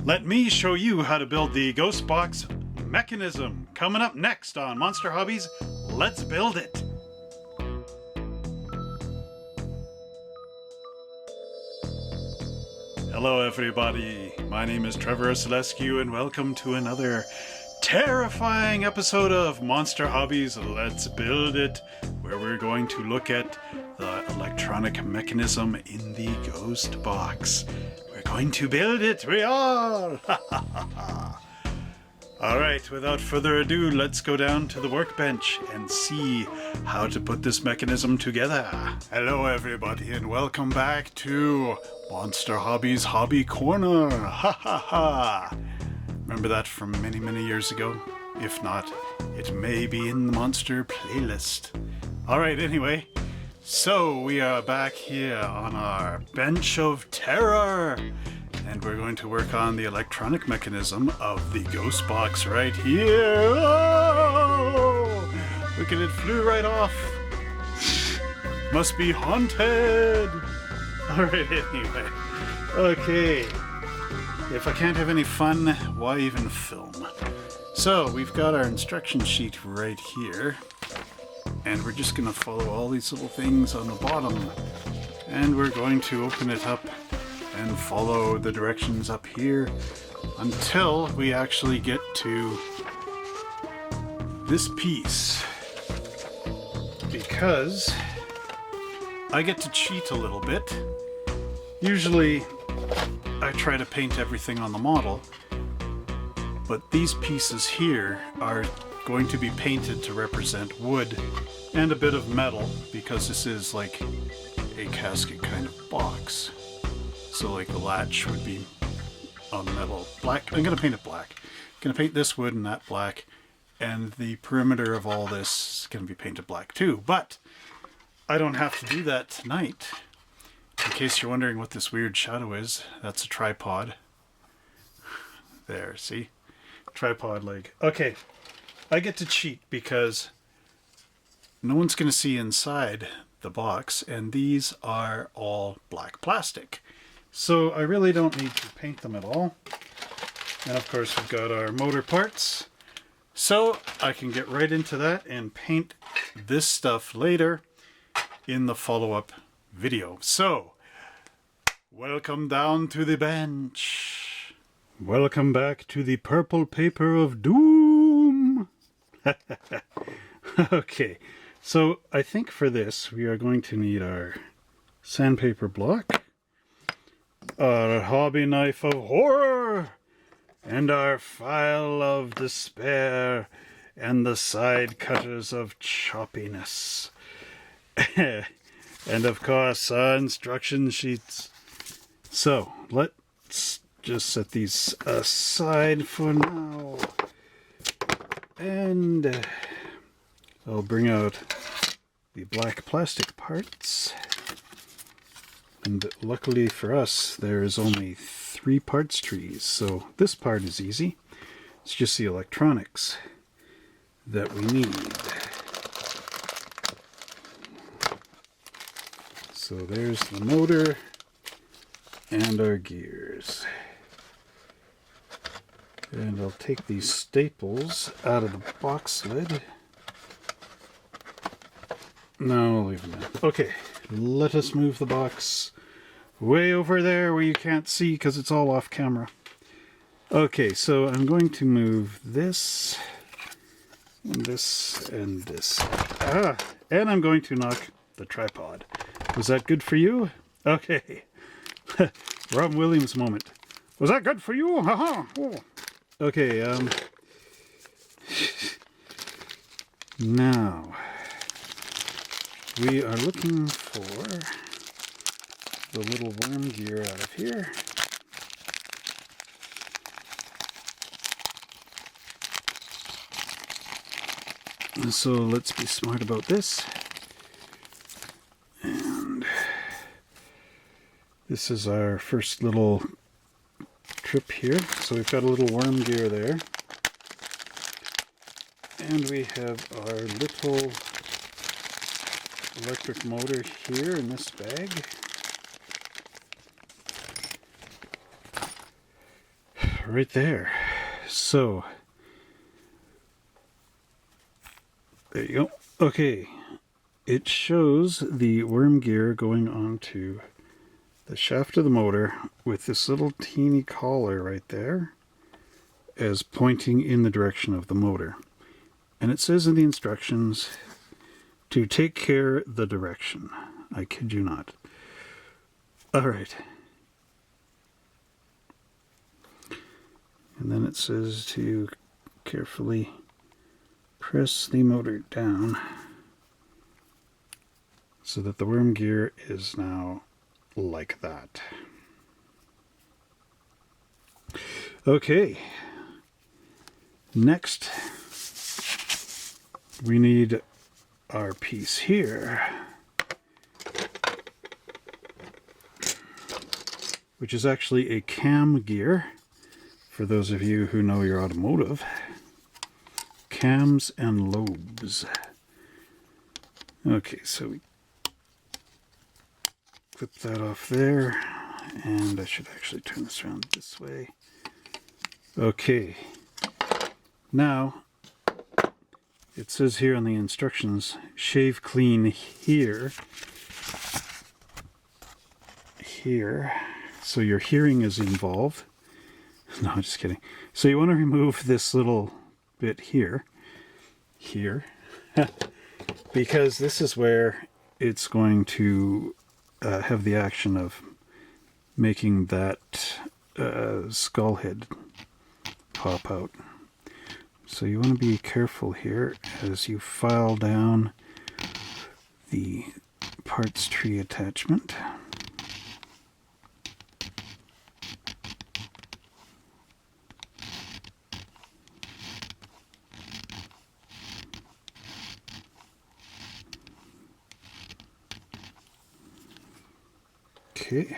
Let me show you how to build the ghost box mechanism. Coming up next on Monster Hobbies, let's build it. Hello everybody, my name is Trevor Selescu and welcome to another terrifying episode of Monster Hobbies Let's Build It, where we're going to look at the electronic mechanism in the ghost box. We're going to build it, we are! Alright, without further ado, let's go down to the workbench and see how to put this mechanism together. Hello everybody and welcome back to Monster Hobbies Hobby Corner. Ha ha ha! Remember that from many years ago? If not, it may be in the Monster playlist. Alright, anyway, so we are back here on our bench of terror. And we're going to work on the electronic mechanism of the ghost box right here. Oh! Look at it, flew right off. Must be haunted. Alright, anyway. Okay. If I can't have any fun, why even film? So, we've got our instruction sheet right here. And we're just going to follow all these little things on the bottom. And we're going to open it up and follow the directions up here until we actually get to this piece, because I get to cheat a little bit. Usually I try to paint everything on the model, but these pieces here are going to be painted to represent wood and a bit of metal, because this is like a casket kind of box. So like the latch would be a metal black. I'm going to paint it black. I'm going to paint this wood and that black. And the perimeter of all this is going to be painted black too. But I don't have to do that tonight. In case you're wondering what this weird shadow is, that's a tripod. There, see? Tripod leg. Okay, I get to cheat because no one's going to see inside the box. And these are all black plastic. So I really don't need to paint them at all. And of course we've got our motor parts. So I can get right into that and paint this stuff later in the follow-up video. So, welcome down to the bench. Welcome back to the purple paper of doom. Okay, so I think for this we are going to need our sandpaper block, our hobby knife of horror, and our file of despair, and the side cutters of choppiness. And of course, our instruction sheets. So, let's just set these aside for now. And I'll bring out the black plastic parts. And luckily for us, there is only 3 parts trees, so this part is easy. It's just the electronics that we need. So there's the motor and our gears. And I'll take these staples out of the box lid. No, I'll leave them in. Okay, let us move the box way over there where you can't see because it's all off camera. Okay, so I'm going to move this, and this, and this. And I'm going to knock the tripod. Was that good for you? Okay. Rob Williams moment. Was that good for you? Haha. Oh. Okay, now we are looking for the little worm gear out of here. So let's be smart about this. And this is our first little trip here. So we've got a little worm gear there. And we have our little electric motor here in this bag. right there. So, there you go. Okay, it shows the worm gear going onto the shaft of the motor with this little teeny collar right there as pointing in the direction of the motor. And it says in the instructions to take care the direction. I kid you not. Alright. And then it says to carefully press the motor down so that the worm gear is now like that. Okay. Next, we need our piece here, which is actually a cam gear. For those of you who know your automotive, cams and lobes. Okay, so we clip that off there, and I should actually turn this around this way. Okay, now it says here on the instructions, shave clean here, so your hearing is involved. No, I'm just kidding. So you want to remove this little bit here, because this is where it's going to have the action of making that skull head pop out. So you want to be careful here as you file down the parts tree attachment. Okay.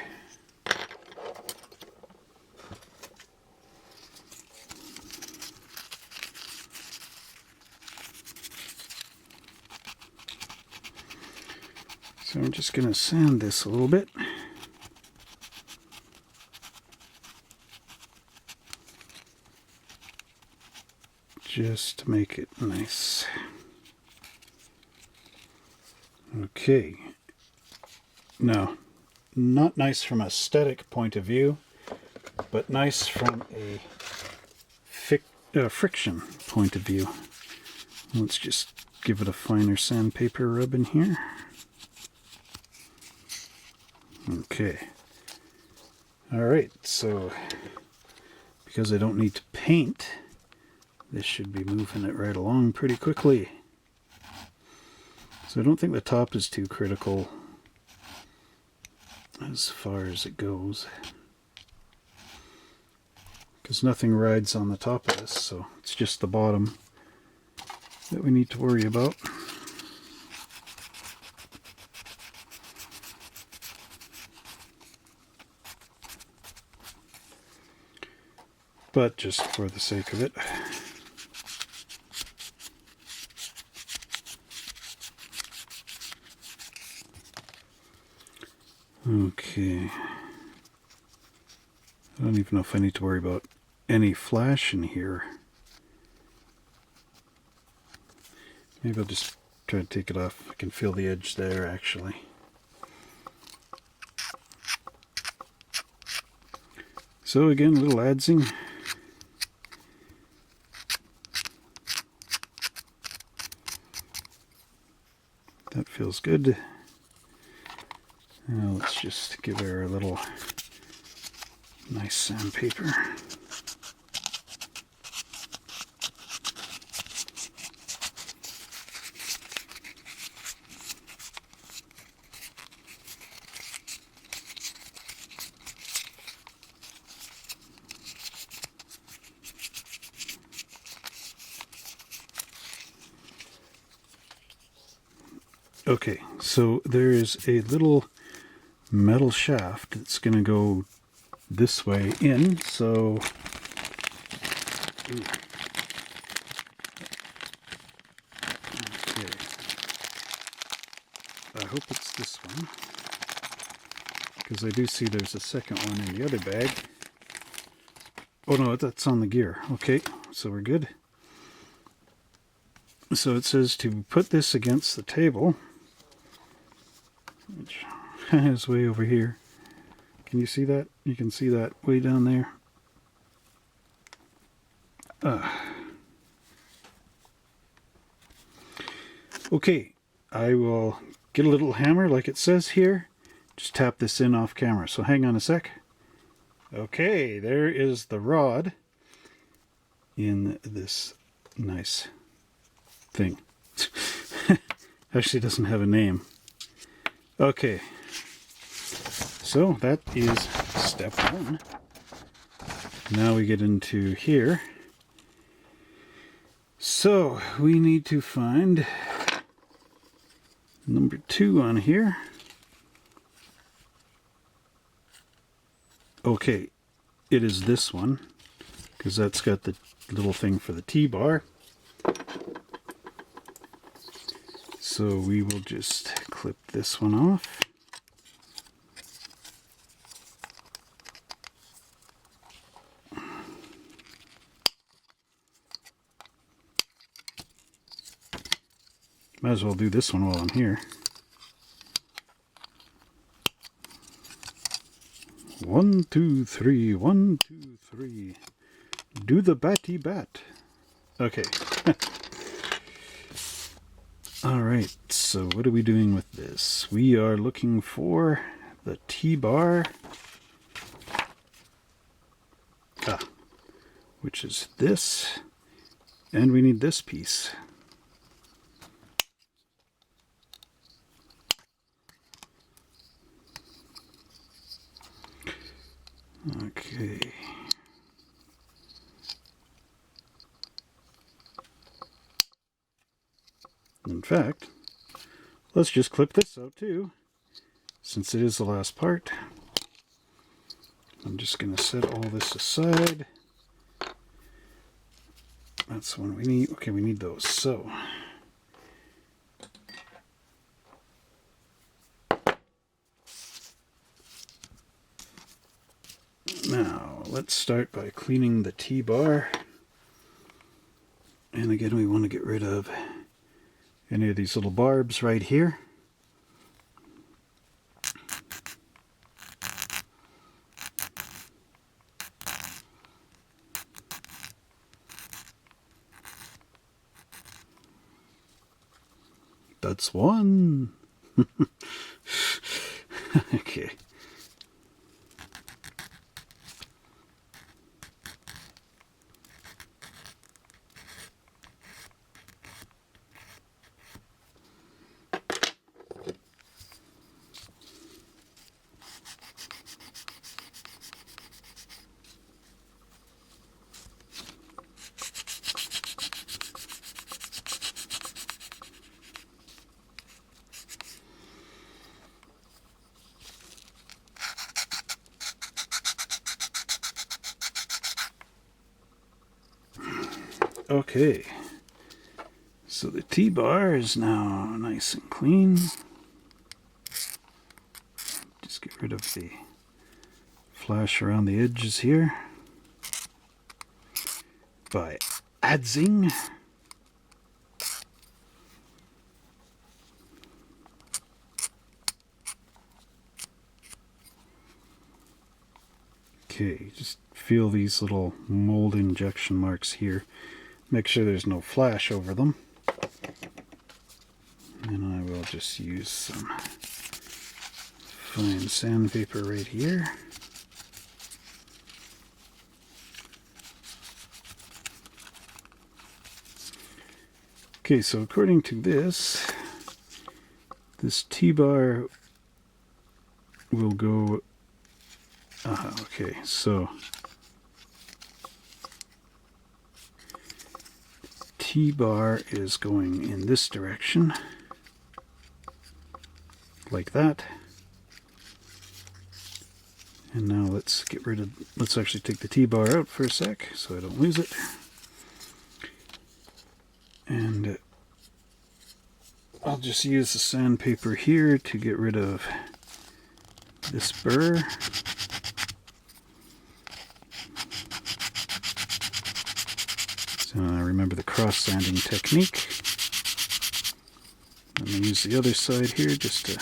So I'm just going to sand this a little bit. Just to make it nice. Okay. Now, not nice from a aesthetic point of view, but nice from a friction point of view. Let's just give it a finer sandpaper rub in here. Okay. Alright, so because I don't need to paint, this should be moving it right along pretty quickly. So I don't think the top is too critical as far as it goes, because nothing rides on the top of this, so it's just the bottom that we need to worry about. But just for the sake of it, okay, I don't even know if I need to worry about any flash in here. Maybe I'll just try to take it off. I can feel the edge there actually. So again, a little adzing. That feels good. Now let's just give her a little nice sandpaper. Okay, so there is a little metal shaft that's going to go this way in, so okay. I hope it's this one, because I do see there's a second one in the other bag. Oh no, that's on the gear. Okay, so we're good. So it says to put this against the table, which is way over here. Can you see that? You can see that way down there. Okay, I will get a little hammer like it says here. Just tap this in off camera. So hang on a sec. Okay, there is the rod in this nice thing. Actually doesn't have a name. Okay, so that is step one. Now we get into here. So we need to find number 2 on here. Okay, it is this one, because that's got the little thing for the T-bar. So we will just clip this one off. Might as well do this one while I'm here. 1, 2, 3, 1, 2, 3. Do the batty bat. Okay. Alright, so what are we doing with this? We are looking for the T-bar. Which is this. And we need this piece. Okay. In fact, let's just clip this out too, since it is the last part. I'm just going to set all this aside. That's the one we need. Okay, we need those. So, now let's start by cleaning the T-bar. And again, we want to get rid of any of these little barbs right here. That's one. Okay. Okay, so the T-bar is now nice and clean. Just get rid of the flash around the edges here by adzing. Okay, just feel these little mold injection marks here. Make sure there's no flash over them. And I will just use some fine sandpaper right here. Okay, so according to this T-bar will go... okay, so... T-bar is going in this direction, like that. And now let's get rid of, let's actually take the T-bar out for a sec so I don't lose it. And I'll just use the sandpaper here to get rid of this burr. remember the cross sanding technique. I'm going to use the other side here just to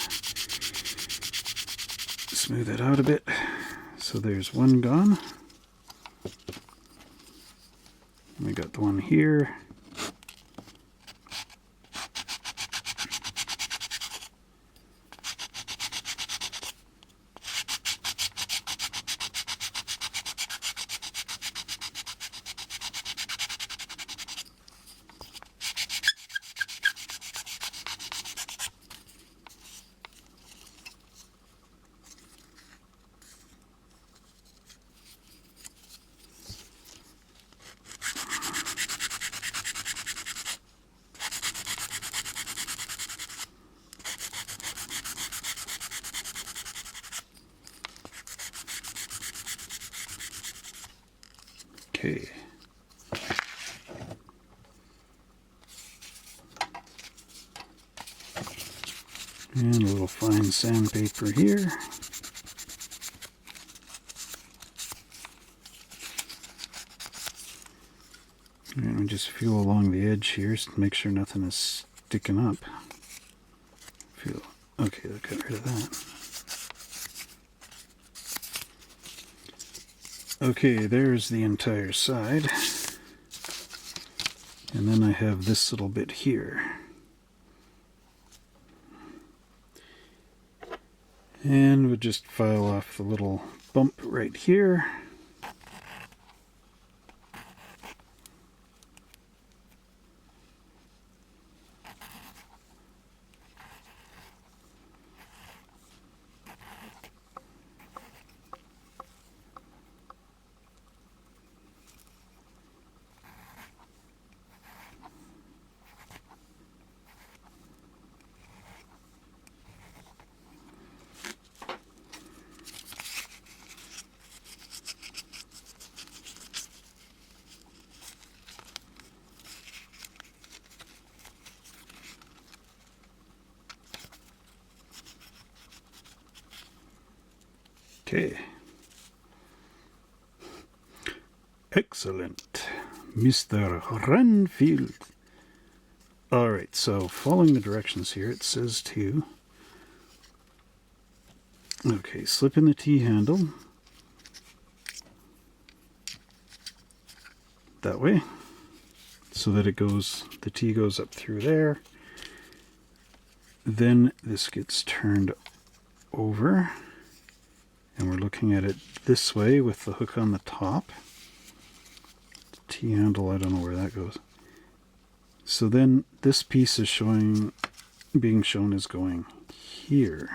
smooth it out a bit. So there's one gone. We got the one here. Okay. And a little fine sandpaper here. And we just feel along the edge here to make sure nothing is sticking up. Feel okay, I'll get rid of that. Okay, there's the entire side. And then I have this little bit here. And we'll just file off the little bump right here. Okay. Excellent. Mr. Renfield. Alright, so following the directions here, it says to... Okay, slip in the T-handle. That way. So that it goes, the T goes up through there. Then this gets turned over. And we're looking at it this way with the hook on the top. The T-handle, I don't know where that goes. So then this piece is being shown as going here.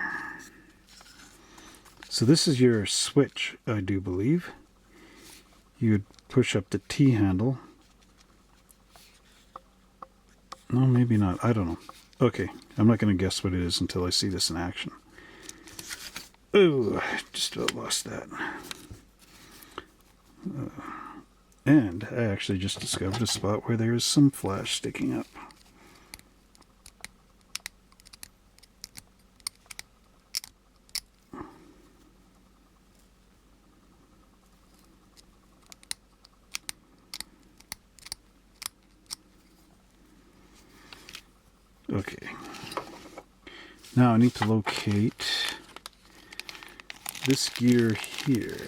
So this is your switch, I do believe. You would push up the T-handle. No, maybe not. I don't know. Okay, I'm not going to guess what it is until I see this in action. Oh, I just about lost that. And I actually just discovered a spot where there is some flash sticking up. Okay. Now I need to locate this gear here.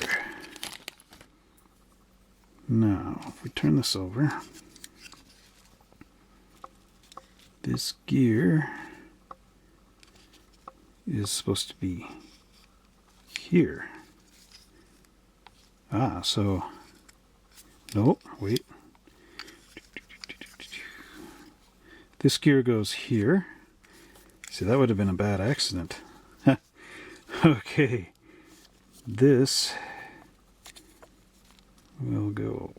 Now, if we turn this over, this gear is supposed to be here. Ah, so, nope, wait. This gear goes here. See, that would have been a bad accident. Okay. This will go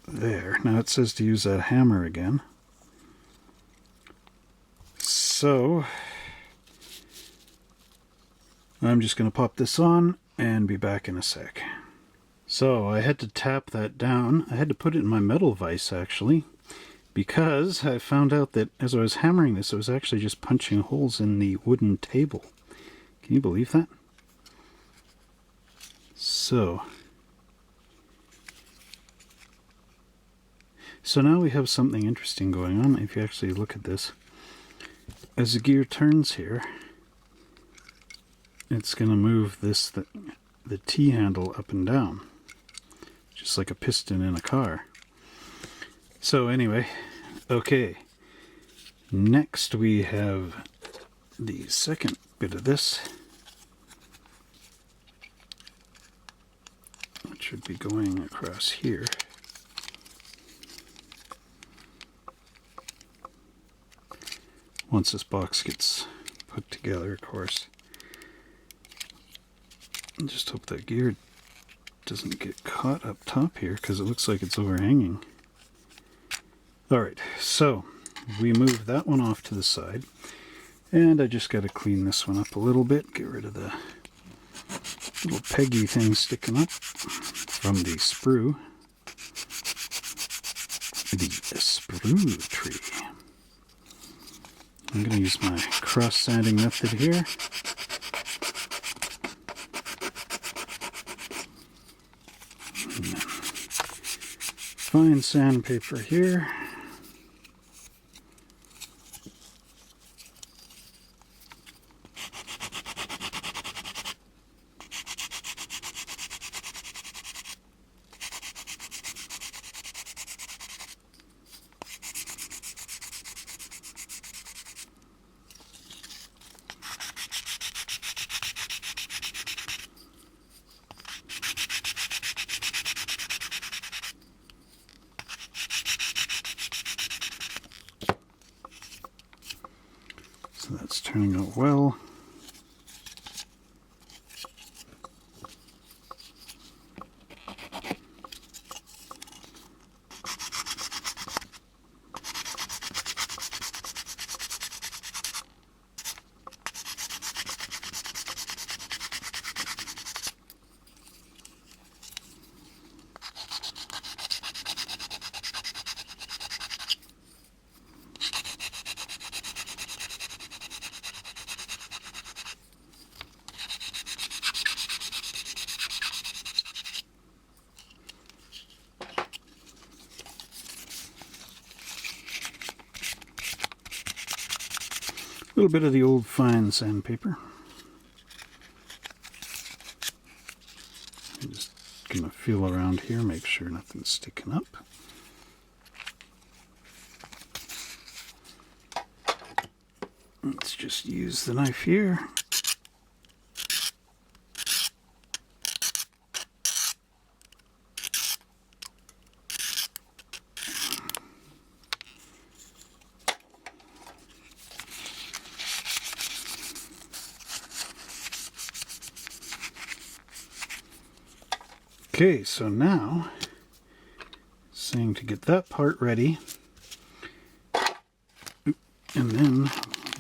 there. Now it says to use that hammer again. So I'm just going to pop this on and be back in a sec. So I had to tap that down. I had to put it in my metal vise actually, because I found out that as I was hammering this, I was actually just punching holes in the wooden table. Can you believe that? So now we have something interesting going on. If you actually look at this, as the gear turns here, it's going to move this the T-handle up and down, just like a piston in a car. So anyway, okay, next we have the second bit of this, which should be going across here. Once this box gets put together, of course. I just hope that gear doesn't get caught up top here, because it looks like it's overhanging. Alright, so we move that one off to the side, and I just got to clean this one up a little bit, get rid of the little peggy thing sticking up from the sprue. The sprue tree. I'm going to use my cross-sanding method here. Fine sandpaper here. So that's turning out well. A little bit of the old fine sandpaper. I'm just going to feel around here, make sure nothing's sticking up. Let's just use the knife here. Okay, so now, saying to get that part ready, and then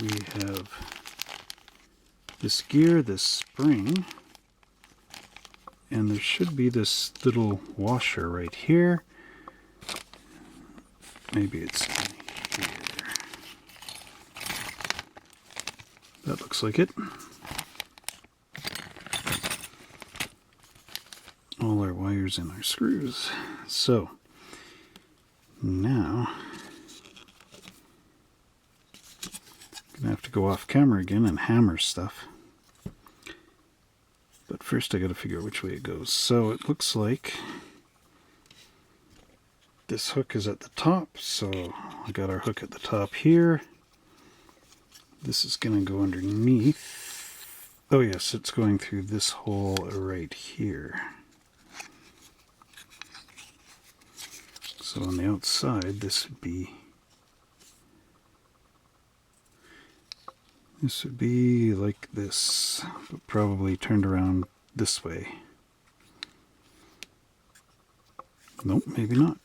we have this gear, this spring, and there should be this little washer right here. Maybe it's in here. That looks like it. All our wires and our screws. So now I'm gonna have to go off camera again and hammer stuff. But first I gotta figure out which way it goes. So it looks like this hook is at the top, so I got our hook at the top here. This is gonna go underneath. Oh yes, it's going through this hole right here. So on the outside, this would be like this, but probably turned around this way. Nope, maybe not.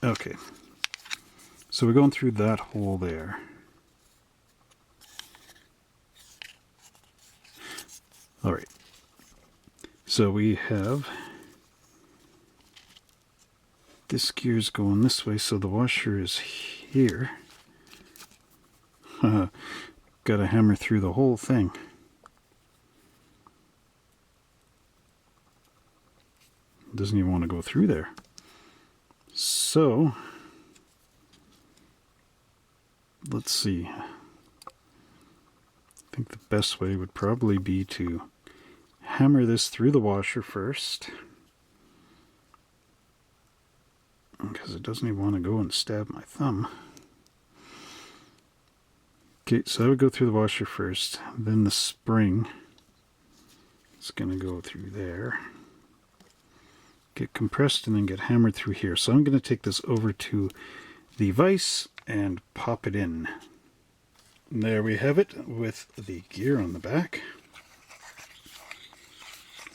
Okay, so we're going through that hole there. All right, so we have this gear's going this way, so the washer is here. Gotta hammer through the whole thing. doesn't even want to go through there. So, let's see. I think the best way would probably be to hammer this through the washer first, because it doesn't even want to go and stab my thumb. Okay, so I would go through the washer first, then the spring is going to go through there, get compressed, and then get hammered through here. So I'm going to take this over to the vise and pop it in. And there we have it with the gear on the back.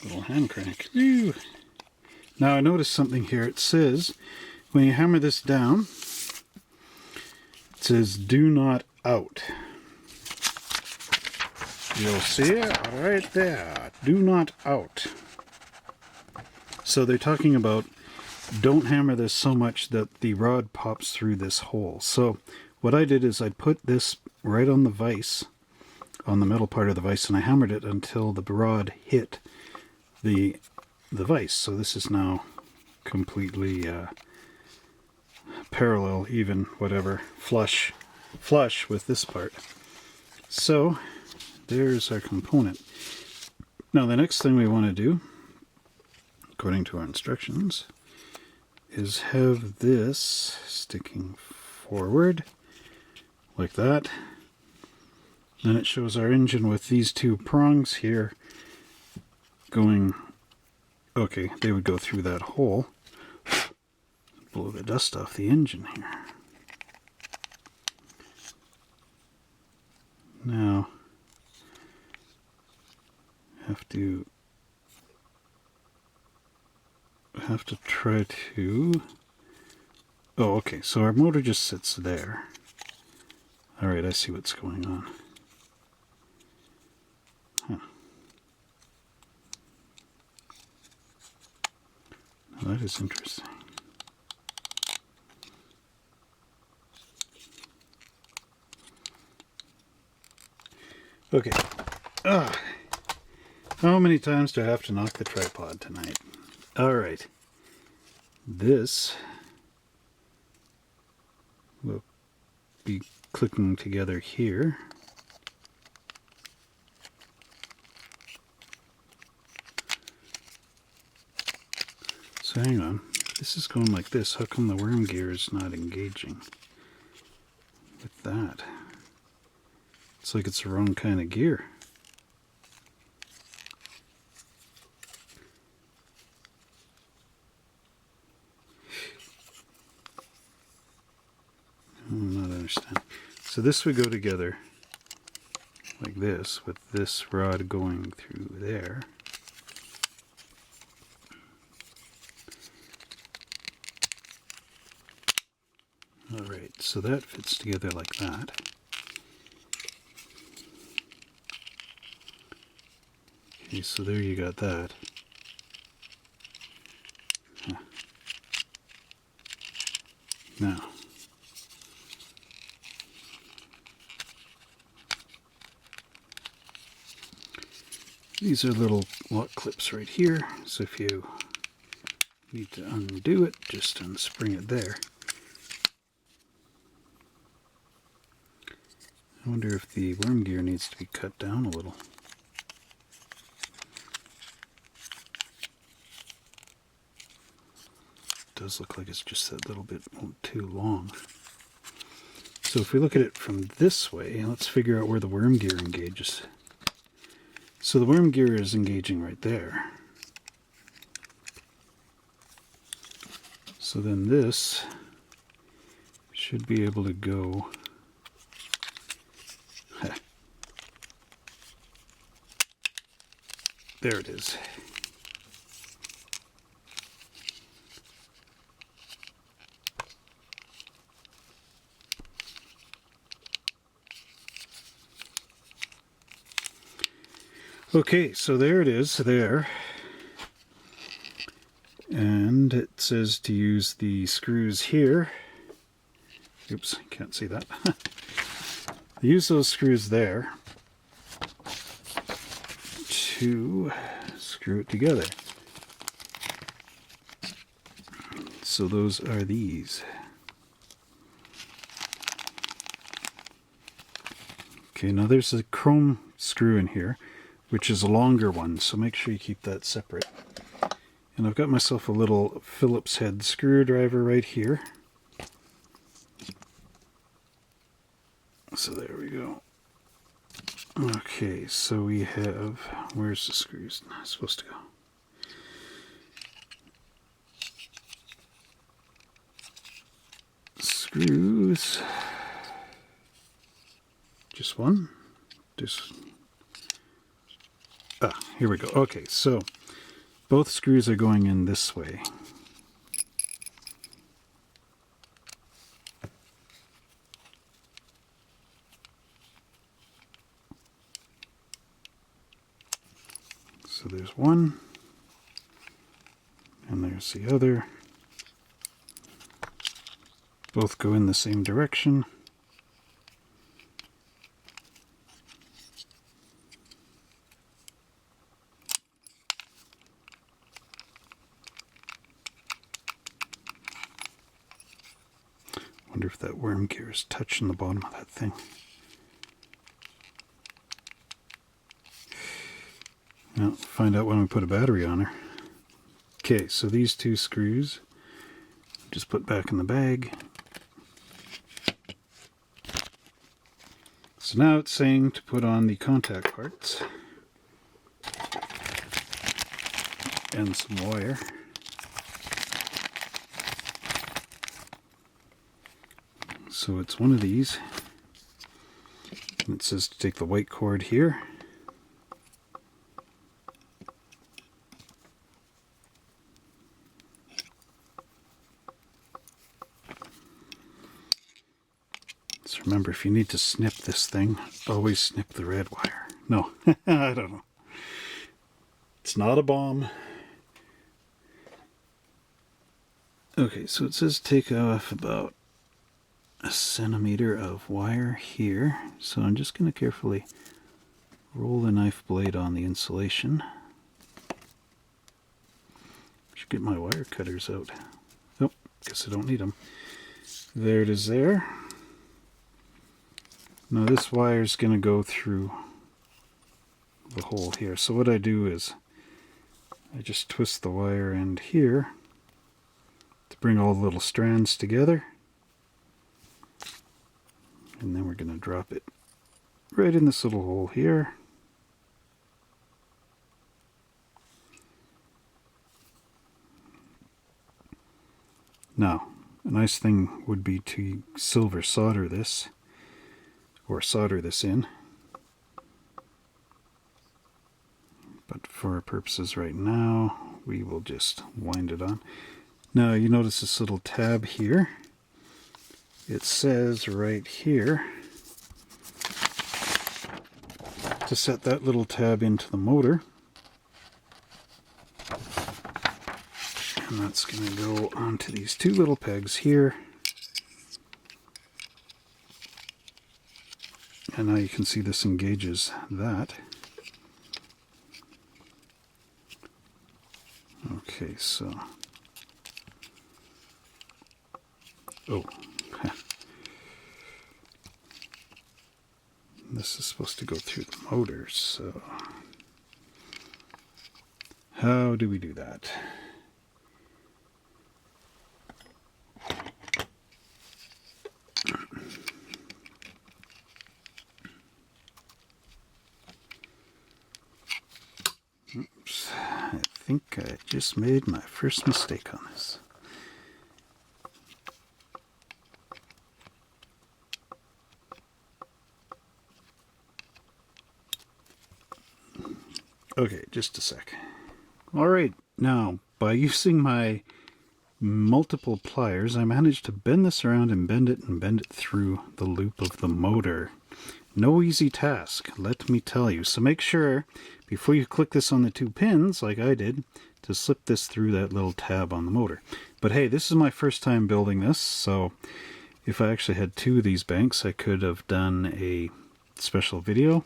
Little hand crank. Woo! Now I noticed something here. It says when you hammer this down, it says do not out. You'll see it right there. Do not out. So they're talking about don't hammer this so much that the rod pops through this hole. So what I did is I put this right on the vise, on the metal part of the vise, and I hammered it until the rod hit the vise. So this is now completely parallel, even, whatever, flush with this part. So there's our component. Now the next thing we want to do, according to our instructions, is have this sticking forward like that. Then it shows our engine with these two prongs here going, okay, they would go through that hole, blow the dust off the engine here. Now have to try to, oh, okay, so our motor just sits there. Alright, I see what's going on. Huh. Now that is interesting. Okay. How many times do I have to knock the tripod tonight? Alright. This will be clicking together here. So hang on. This is going like this. How come the worm gear is not engaging with that? It's like it's the wrong kind of gear. I'm not understanding. So this would go together like this, with this rod going through there. Alright, so that fits together like that. Okay, so there you got that. Huh. Now, these are little lock clips right here, so if you need to undo it, just unspring it there. I wonder if the worm gear needs to be cut down a little. It does look like it's just that little bit too long. So if we look at it from this way, let's figure out where the worm gear engages. So the worm gear is engaging right there. So then this should be able to go there it is. Okay, so there it is, there. And it says to use the screws here. Oops, can't see that. Use those screws there to screw it together. So those are these. Okay, now there's a chrome screw in here, which is a longer one, so make sure you keep that separate. And I've got myself a little Phillips head screwdriver right here. So there we go. Okay, so we have, where's the screws supposed to go? Screws. Just one. Here we go. Okay, so both screws are going in this way. So there's one, and there's the other. Both go in the same direction. Wonder if that worm gear is touching the bottom of that thing. Well, find out when we put a battery on her. Okay, so these two screws just put back in the bag. So now it's saying to put on the contact parts and some wire. So it's one of these, and it says to take the white cord here. So remember, if you need to snip this thing, always snip the red wire. No, I don't know. It's not a bomb. Okay, so it says take off about a centimeter of wire here. So I'm just going to carefully roll the knife blade on the insulation. Should get my wire cutters out. Oh, guess I don't need them. There it is there. Now this wire is going to go through the hole here. So what I do is I just twist the wire end here to bring all the little strands together. And then we're going to drop it right in this little hole here. Now, a nice thing would be to silver solder this, or solder this in. But for our purposes right now, we will just wind it on. Now you notice this little tab here. It says right here to set that little tab into the motor. And that's going to go onto these two little pegs here. And now you can see this engages that. Okay, so... Oh. This is supposed to go through the motor, so... How do we do that? Oops, I think I just made my first mistake on this. Okay, just a sec. Alright, now, by using my multiple pliers, I managed to bend this around and bend it through the loop of the motor. No easy task, let me tell you. So make sure, before you click this on the two pins, like I did, to slip this through that little tab on the motor. But hey, this is my first time building this, so if I actually had two of these banks, I could have done a special video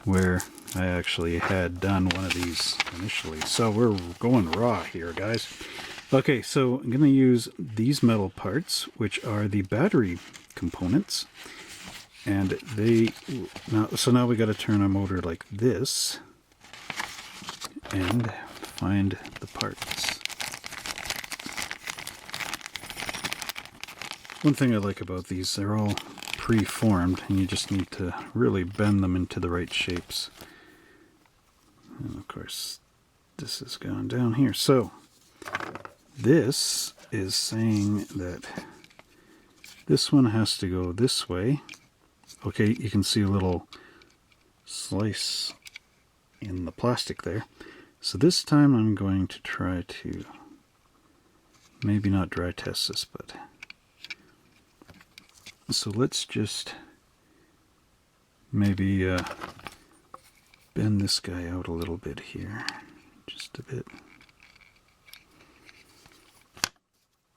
where I actually had done one of these initially. So we're going raw here, guys. Okay, so I'm going to use these metal parts, which are the battery components. And now we got to turn our motor like this and find the parts. One thing I like about these, they're all pre-formed and you just need to really bend them into the right shapes. And of course, this is going down here. So this is saying that this one has to go this way. Okay, you can see a little slice in the plastic there. So this time I'm going to try to maybe not dry test this, but so let's just maybe bend this guy out a little bit here, just a bit.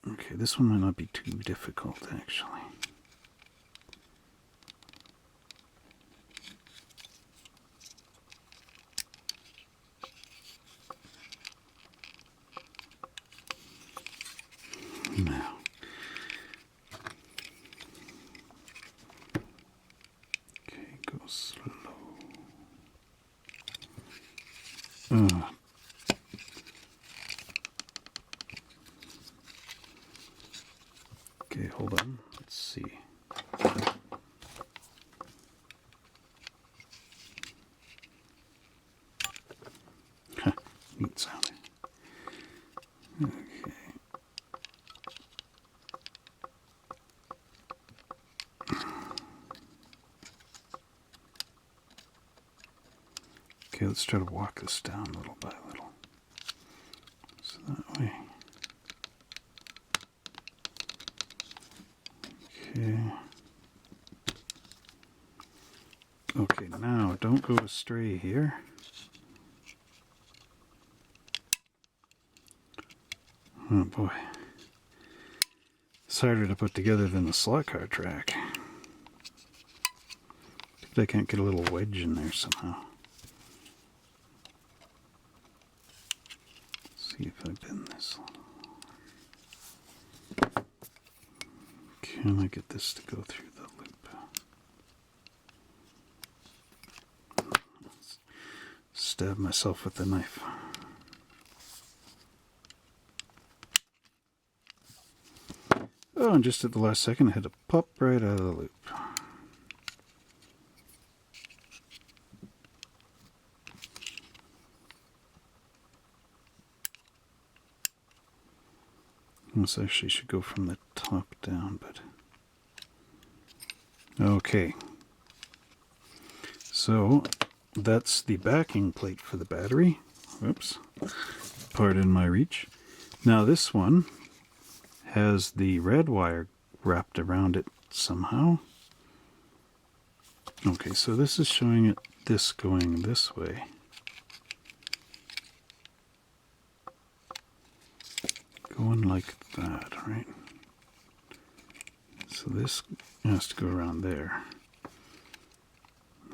Okay, this one might not be too difficult actually. Now, okay, go slow. Okay, hold on. Let's see. Neat sound. Okay. Okay, let's try to walk this down little by little. So that way. Okay. Okay, now don't go astray here. Oh boy. It's harder to put together than the slot car track. I can't get a little wedge in there somehow. Let's see if I bend this a little. Can I get this to go through the loop? Let's stab myself with the knife. Oh, and just at the last second I had to pop right out of the loop. This actually should go from the top down, but okay. So that's the backing plate for the battery. Whoops. Pardon my reach. Now this one has the red wire wrapped around it somehow. Okay, so this is showing it this going this way. Going like that, right? So this has to go around there.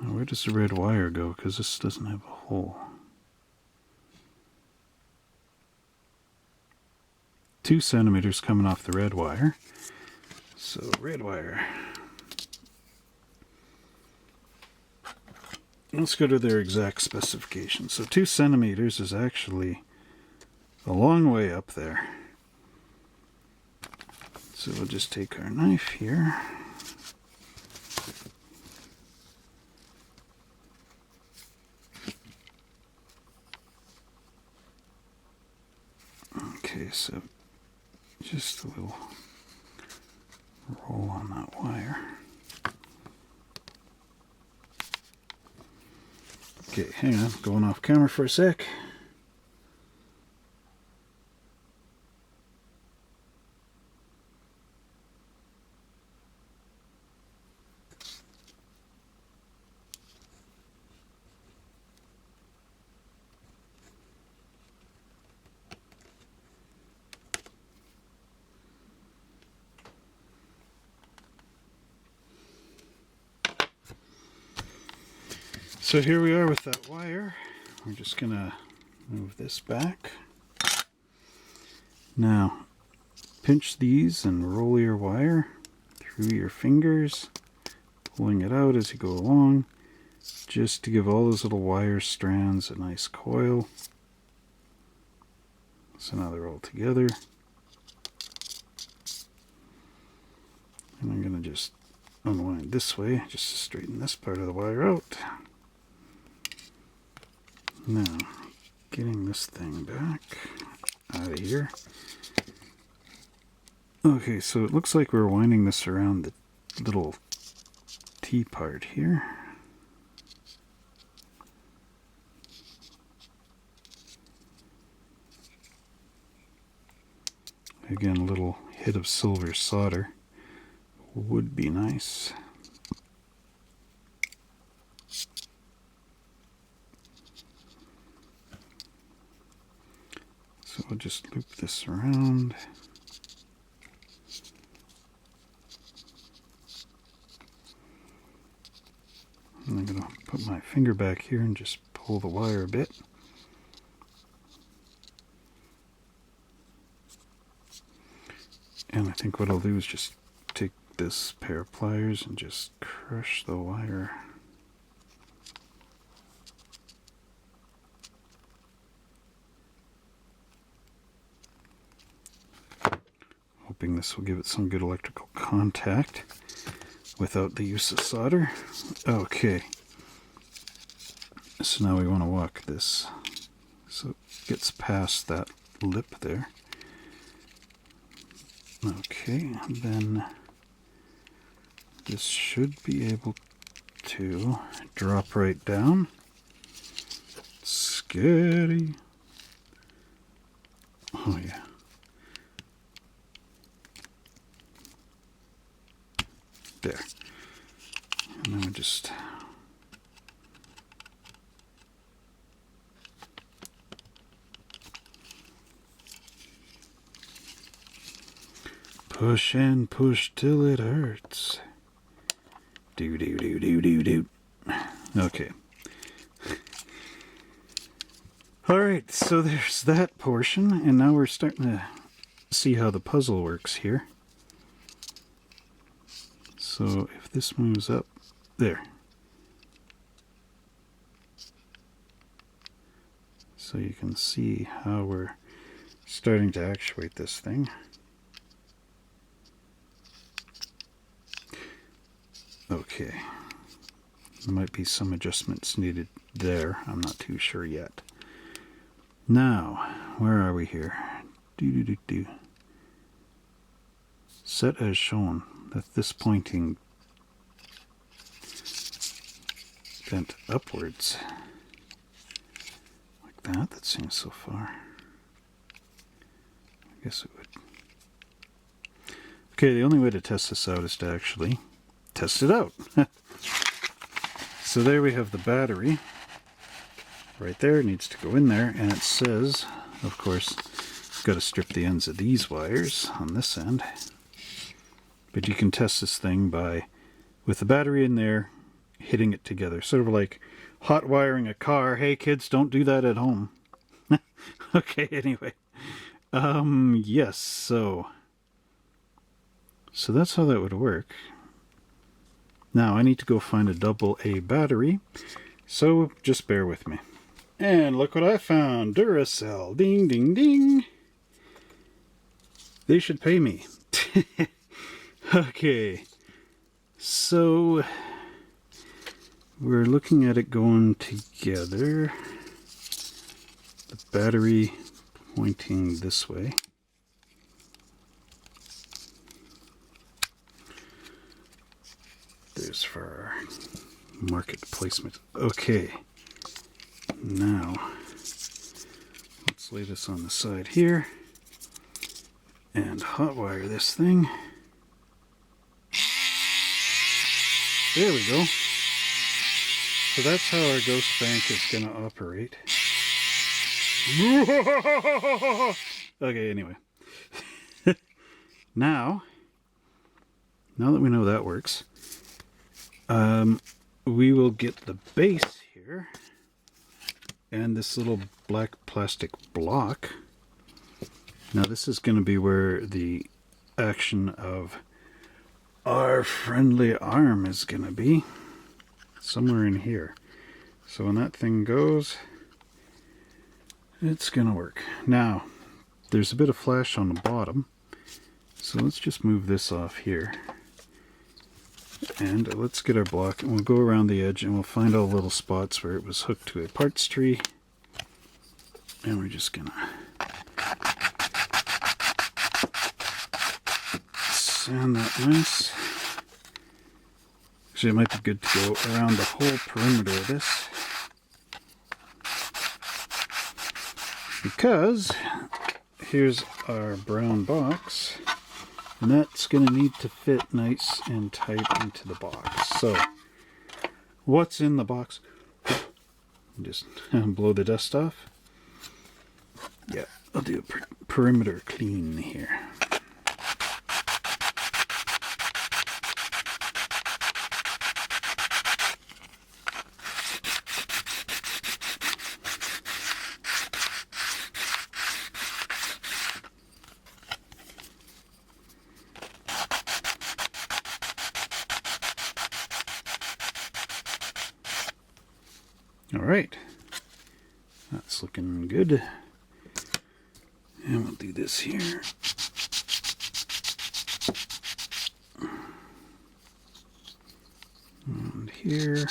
Now where does the red wire go? Because this doesn't have a hole. 2 centimeters coming off the red wire. So red wire. Let's go to their exact specifications. So 2 centimeters is actually a long way up there. So we'll just take our knife here. Okay, so just a little roll on that wire. Okay, hang on, going off camera for a sec. So here we are with that wire. We're just gonna move this back. Now, pinch these and roll your wire through your fingers, pulling it out as you go along, just to give all those little wire strands a nice coil. So now they're all together. And I'm going to just unwind this way, just to straighten this part of the wire out. Now, getting this thing back out of here. Okay, so it looks like we're winding this around the little T part here. Again, a little hit of silver solder would be nice. So I'll just loop this around. And I'm going to put my finger back here and just pull the wire a bit. And I think what I'll do is just take this pair of pliers and just crush the wire. Hoping this will give it some good electrical contact without the use of solder. Okay. So now we want to walk this so it gets past that lip there. Okay, then this should be able to drop right down. Scary. Oh yeah. There. And then we just push and push till it hurts. Do do do do do do. Okay. Alright, so there's that portion, and now we're starting to see how the puzzle works here. So if this moves up, there. So you can see how we're starting to actuate this thing. Okay. There might be some adjustments needed there. I'm not too sure yet. Now, where are we here? Do. Set as shown. That this pointing bent upwards. Like that. That seems so far. I guess it would. Okay, the only way to test this out is to actually test it out. So there we have the battery. Right there, it needs to go in there, and it says, of course, got to strip the ends of these wires on this end. But you can test this thing by, with the battery in there, hitting it together. Sort of like hot wiring a car. Hey kids, don't do that at home. Okay, anyway. Yes, so that's how that would work. Now, I need to go find a AA battery, so just bear with me. And look what I found. Duracell. Ding, ding, ding. They should pay me. Okay. So, we're looking at it going together. The battery pointing this way. There's for our market placement. Okay. Now, let's lay this on the side here and hotwire this thing. There we go. So that's how our ghost bank is going to operate. Okay, anyway. Now that we know that works, we will get the base here and this little black plastic block, Now this is going to be where the action of our friendly arm is going to be. Somewhere in here. So when that thing goes, it's going to work. Now, there's a bit of flash on the bottom. So let's just move this off here. And let's get our block, and we'll go around the edge and we'll find all the little spots where it was hooked to a parts tree. And we're just going to sand that nice. Actually, it might be good to go around the whole perimeter of this. Because here's our brown box. And that's going to need to fit nice and tight into the box. So, what's in the box? Just blow the dust off. Yeah, I'll do a perimeter clean here. Alright, that's looking good. And we'll do this here. And here.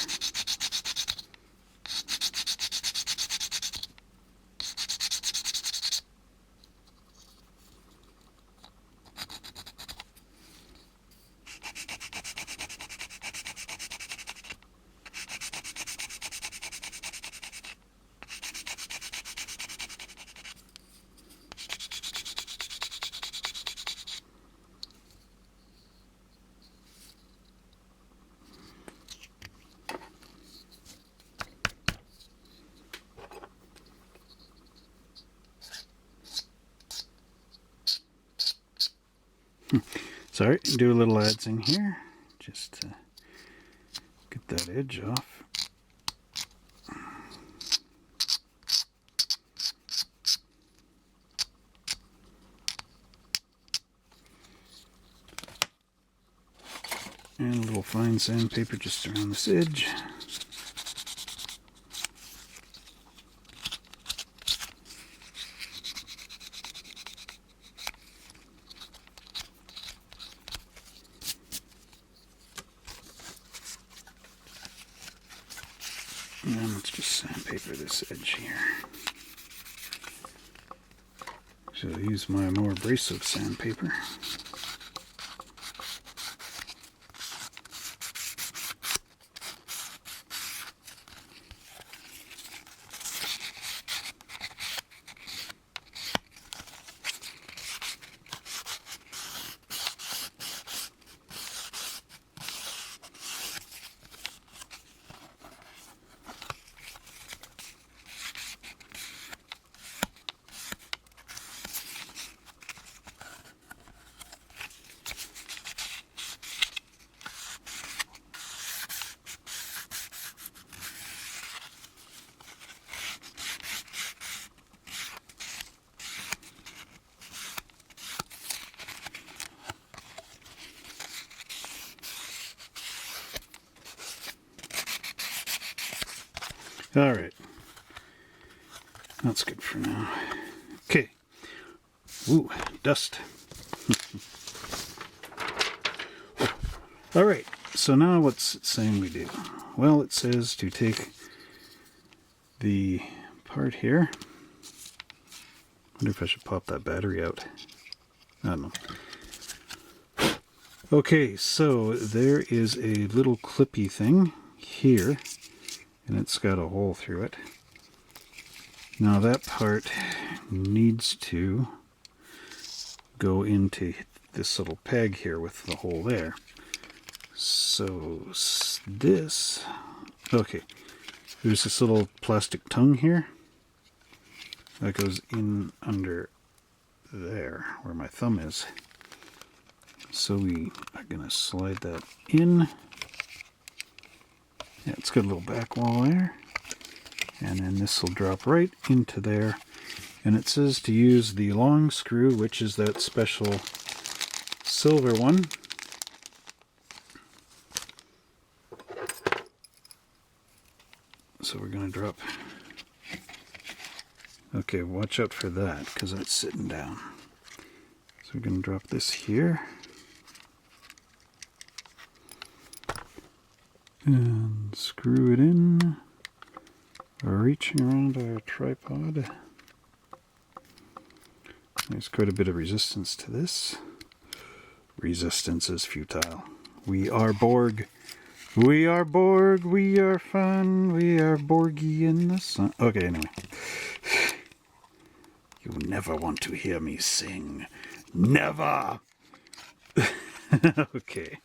Sorry, do a little adzing here, just to get that edge off. And a little fine sandpaper just around this edge. And let's just sandpaper this edge here. So I'll use my more abrasive sandpaper. All right, that's good for now. Okay. Ooh, dust. All right, so now what's it saying we do? Well, it says to take the part here. I wonder if I should pop that battery out. I don't know. Okay, so there is a little clippy thing here. And it's got a hole through it. Now that part needs to go into this little peg here with the hole there. So this, okay, there's this little plastic tongue here that goes in under there where my thumb is. So we are going to slide that in. Yeah, it's got a little back wall there, and then this will drop right into there, And it says to use the long screw, which is that special silver one. So we're going to drop... Okay, watch out for that, because that's sitting down. So we're going to drop this here. And screw it in. Reaching around our tripod. There's quite a bit of resistance to this. Resistance is futile. We are Borg. We are Borg. We are fun. We are Borgy in the sun. Okay, anyway. You never want to hear me sing. Never! Okay.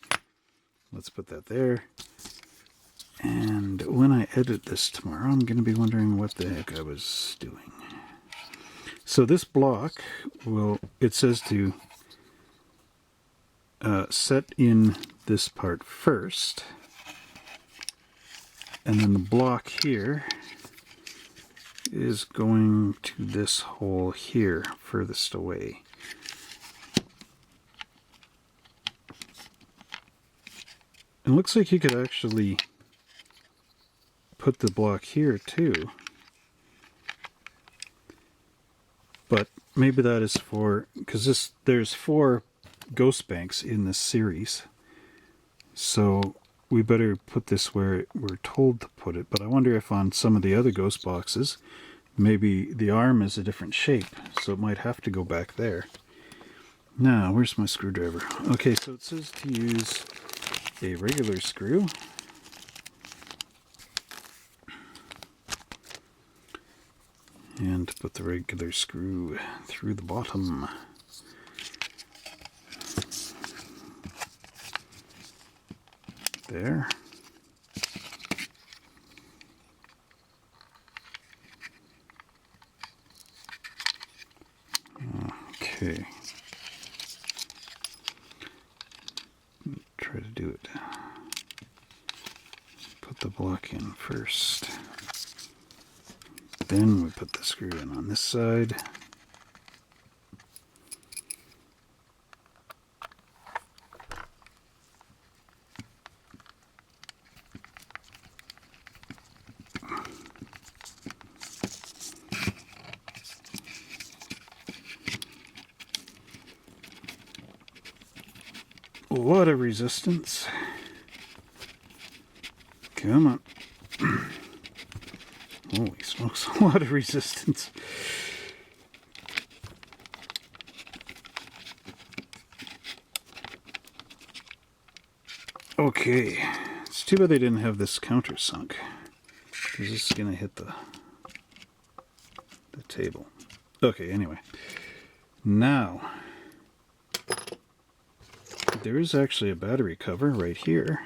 Let's put that there. And when I edit this tomorrow, I'm going to be wondering what the heck I was doing. So this block will, it says to set in this part first. And then the block here is going to this hole here, furthest away. It looks like you could actually put the block here too. But maybe that is for, because there's 4 ghost banks in this series. So we better put this where we're told to put it. But I wonder if on some of the other ghost boxes, maybe the arm is a different shape. So it might have to go back there. Now, where's my screwdriver? Okay, so it says to use a regular screw. And put the regular screw through the bottom. There. Okay. Try to do it. Put the block in first. Then we put the screw in on this side. A lot of resistance. Come on. Holy smokes, a lot of resistance. Okay, it's too bad they didn't have this countersunk, because this is going to hit the table. Okay, anyway. Now, there is actually a battery cover right here,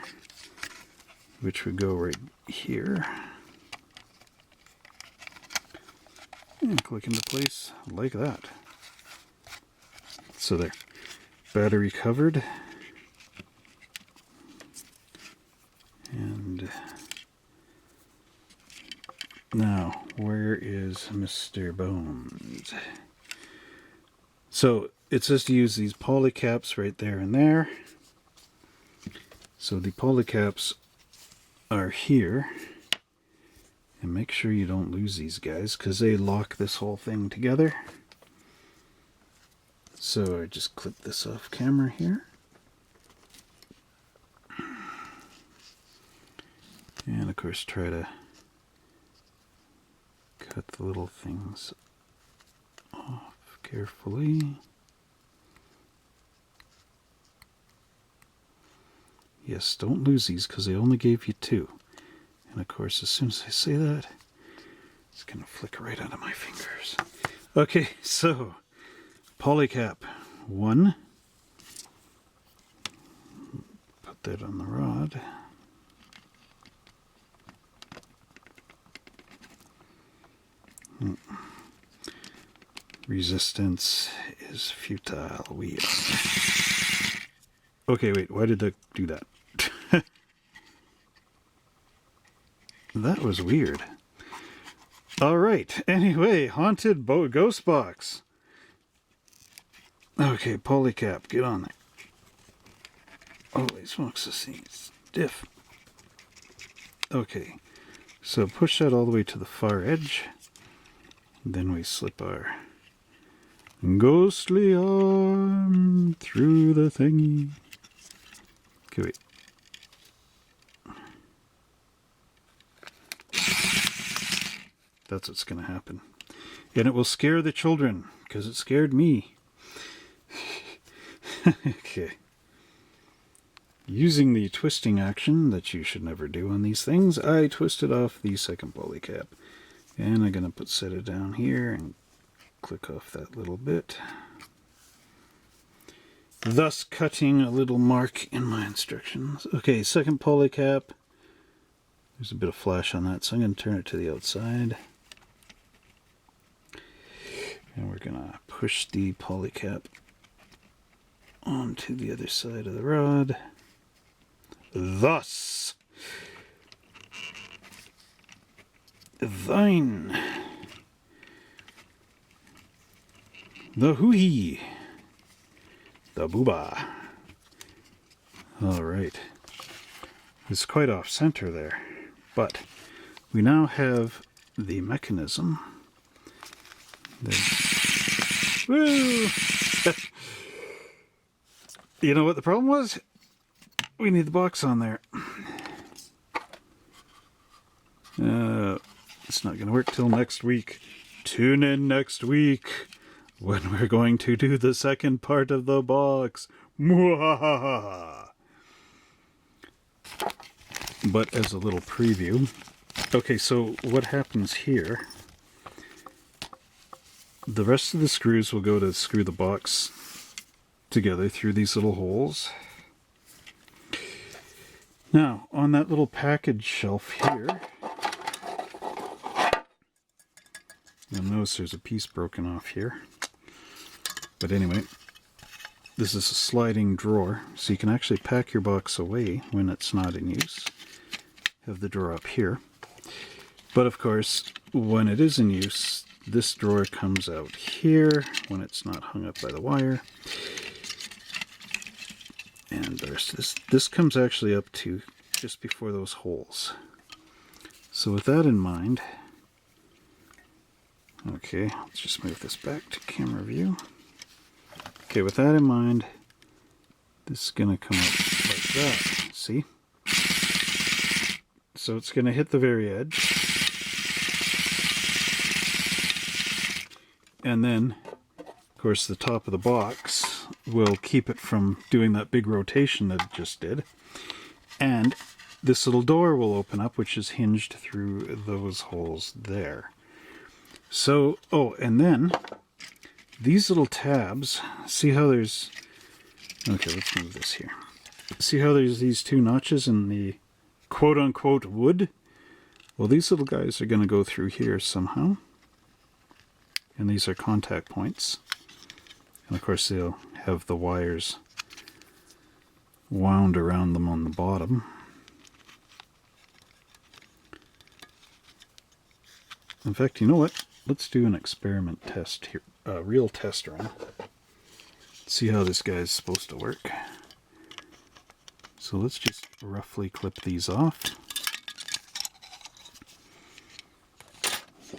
which would go right here. And click into place like that. So there, battery covered. And now, where is Mr. Bones? So it says to use these poly caps right there and there. So the poly caps are here. And make sure you don't lose these guys, because they lock this whole thing together. So I just clip this off camera here. And of course try to cut the little things off carefully. Yes, don't lose these, because they only gave you 2. And of course, as soon as I say that, it's going to flick right out of my fingers. Okay, so polycap 1. Put that on the rod. Resistance is futile. We are. Okay, wait, why did I do that? That was weird. Alright, anyway, haunted ghost box. Okay, polycap, get on there. Holy smokes, this thing's stiff. Okay, so push that all the way to the far edge. Then we slip our ghostly arm through the thingy. Okay, wait. That's what's going to happen. And it will scare the children, because it scared me. Okay. Using the twisting action that you should never do on these things, I twisted off the second polycap. And I'm going to set it down here and click off that little bit. Thus cutting a little mark in my instructions. Okay, second polycap. There's a bit of flash on that, so I'm going to turn it to the outside. And we're going to push the polycap onto the other side of the rod. Thus, thine, the hoo-hee, the booba. All right. It's quite off center there, but we now have the mechanism. Woo! You know what the problem was? We need the box on there. It's not going to work till next week. Tune in next week when we're going to do the second part of the box. Mwahaha! But as a little preview. Okay, so what happens here, the rest of the screws will go to screw the box together through these little holes. Now, on that little package shelf here, you'll notice there's a piece broken off here. But anyway, this is a sliding drawer, so you can actually pack your box away when it's not in use. Have the drawer up here. But of course, when it is in use, this drawer comes out here when it's not hung up by the wire. And there's this comes actually up to just before those holes. So with that in mind, okay, let's just move this back to camera view. Okay, with that in mind, this is going to come up like that, see? So it's going to hit the very edge. And then, of course, the top of the box will keep it from doing that big rotation that it just did. And this little door will open up, which is hinged through those holes there. So, oh, and then these little tabs, see how there's, okay, let's move this here. See how there's these two notches in the quote-unquote wood? Well, these little guys are going to go through here somehow. And these are contact points. And of course they'll have the wires wound around them on the bottom. In fact, you know what? Let's do an experiment test here. A real test run. See how this guy's supposed to work. So let's just roughly clip these off,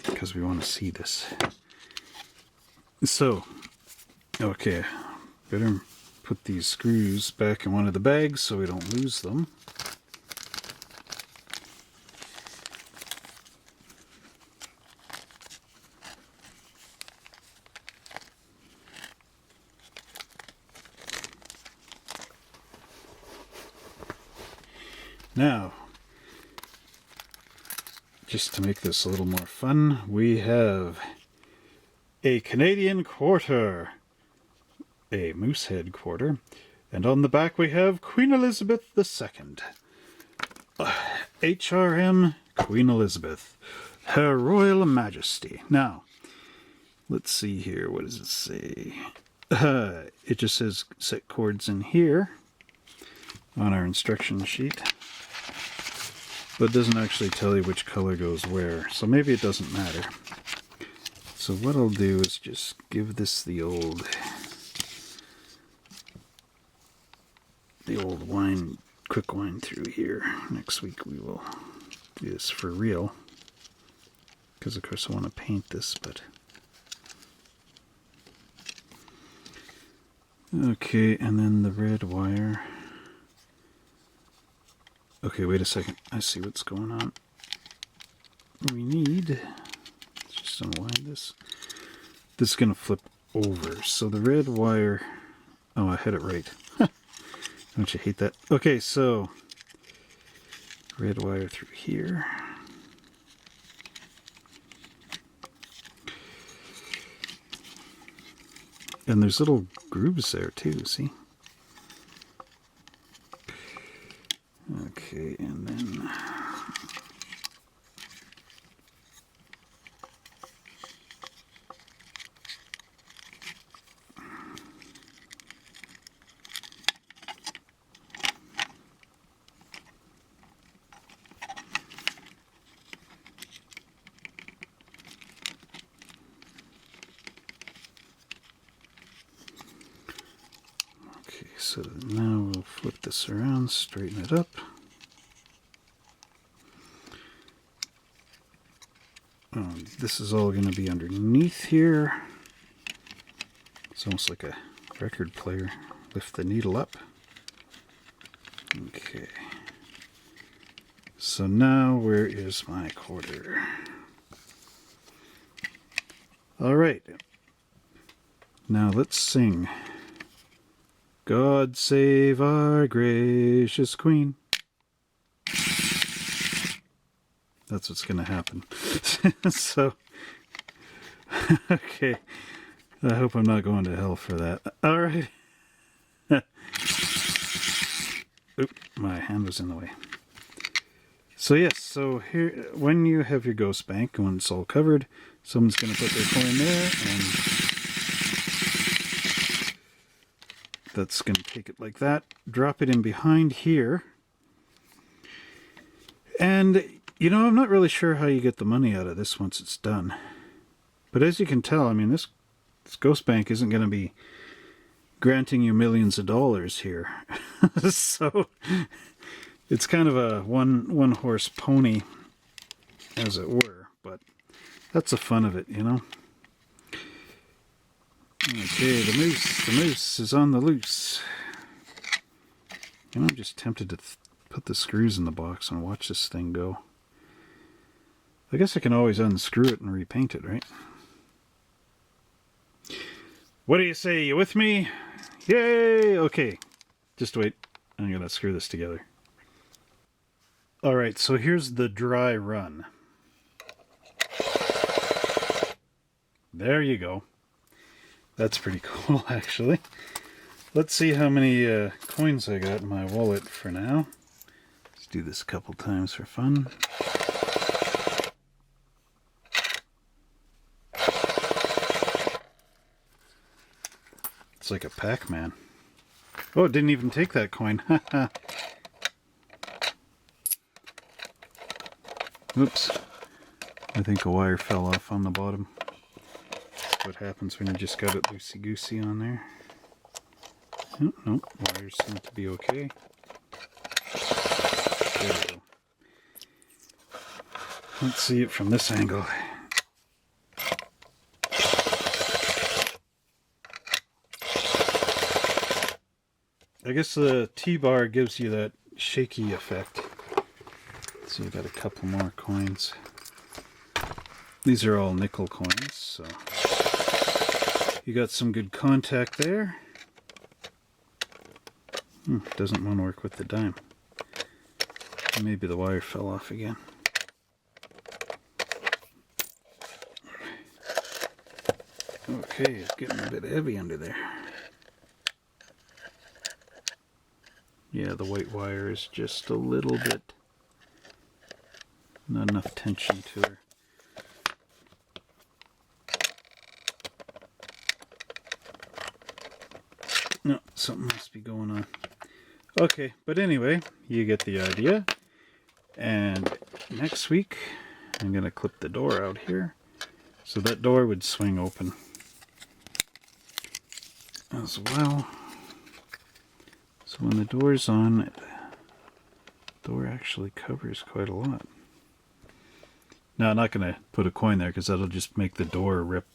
because we want to see this. So, okay, better put these screws back in one of the bags so we don't lose them. Now, just to make this a little more fun, we have a Canadian quarter, a moosehead quarter, and on the back we have Queen Elizabeth II. HRM Queen Elizabeth, Her Royal Majesty. Now, let's see here, what does it say? It just says set cords in here on our instruction sheet. but it doesn't actually tell you which color goes where, so maybe it doesn't matter. So what I'll do is just give this the old wine, quick wine through here. Next week we will do this for real, because of course I want to paint this, but okay, and then the red wire. Okay, wait a second. I see what's going on. We need, let's just unwind this. This is going to flip over. So the red wire, oh, I had it right. Don't you hate that? Okay, so red wire through here. And there's little grooves there too, see? Okay, and then so now we'll flip this around, straighten it up. This is all going to be underneath here. It's almost like a record player. Lift the needle up. Okay. So now where is my quarter? All right. Now let's sing. God save our gracious Queen. That's what's going to happen. So, okay. I hope I'm not going to hell for that. All right. Oop, my hand was in the way. So yes, so here, when you have your ghost bank, when it's all covered, someone's going to put their coin there, and that's going to take it like that, drop it in behind here, and you know, I'm not really sure how you get the money out of this once it's done. But as you can tell, I mean, this ghost bank isn't going to be granting you millions of dollars here. So it's kind of a one horse pony, as it were. But that's the fun of it, you know. Okay, the moose is on the loose. You know, I'm just tempted to put the screws in the box and watch this thing go. I guess I can always unscrew it and repaint it, right? What do you say? You with me? Yay! Okay, just wait. I'm going to screw this together. Alright, so here's the dry run. There you go. That's pretty cool, actually. Let's see how many coins I got in my wallet for now. Let's do this a couple times for fun. It's like a Pac-Man. Oh, it didn't even take that coin. Oops. I think a wire fell off on the bottom. That's what happens when you just got it loosey-goosey on there. Oh, no, wires seem to be okay. There we go. Let's see it from this angle. I guess the T-bar gives you that shaky effect. So you got a couple more coins. These are all nickel coins, so you got some good contact there. Doesn't want to work with the dime. Maybe the wire fell off again. Okay, it's getting a bit heavy under there. Yeah, the white wire is just a little bit, not enough tension to her. No, something must be going on. Okay, but anyway, you get the idea. And next week, I'm going to clip the door out here so that door would swing open as well. So when the door's on, the door actually covers quite a lot. Now, I'm not going to put a coin there because that'll just make the door rip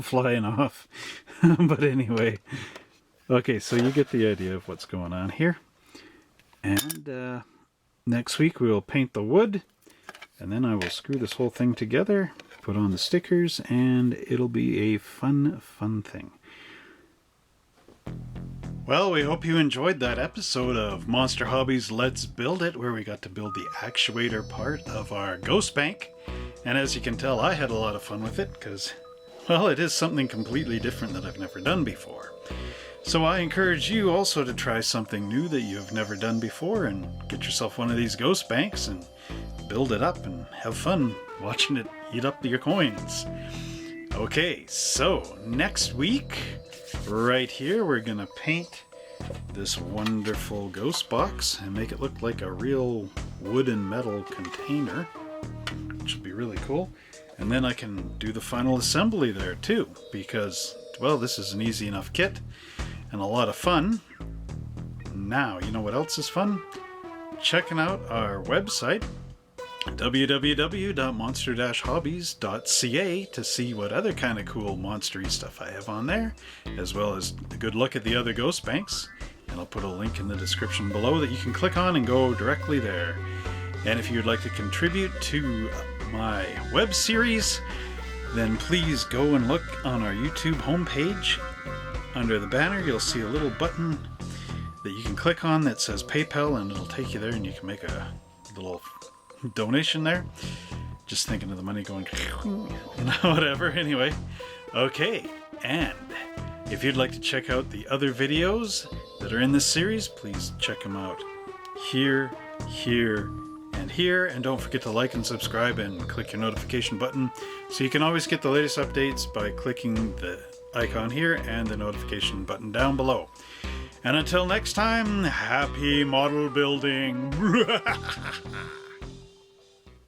flying off. But anyway, okay, so you get the idea of what's going on here. And next week we will paint the wood, and then I will screw this whole thing together, put on the stickers, and it'll be a fun thing. Well, we hope you enjoyed that episode of Monster Hobbies Let's Build It, where we got to build the actuator part of our ghost bank. And as you can tell, I had a lot of fun with it because, well, it is something completely different that I've never done before. So I encourage you also to try something new that you've never done before and get yourself one of these ghost banks and build it up and have fun watching it eat up your coins. Okay, so next week, right here, we're gonna paint this wonderful ghost box and make it look like a real wood and metal container, which will be really cool. And then I can do the final assembly there too, because, well, this is an easy enough kit and a lot of fun. Now, you know what else is fun? Checking out our website, www.monster-hobbies.ca, to see what other kind of cool monstery stuff I have on there, as well as a good look at the other ghost banks. And I'll put a link in the description below that you can click on and go directly there. And if you'd like to contribute to my web series, then please go and look on our YouTube homepage. Under the banner, you'll see a little button that you can click on that says PayPal, and it'll take you there and you can make a little donation there. Just thinking of the money going, whatever. Anyway, okay. And if you'd like to check out the other videos that are in this series, please check them out here, here, and here. And don't forget to like and subscribe and click your notification button so you can always get the latest updates by clicking the icon here and the notification button down below. And until next time, happy model building!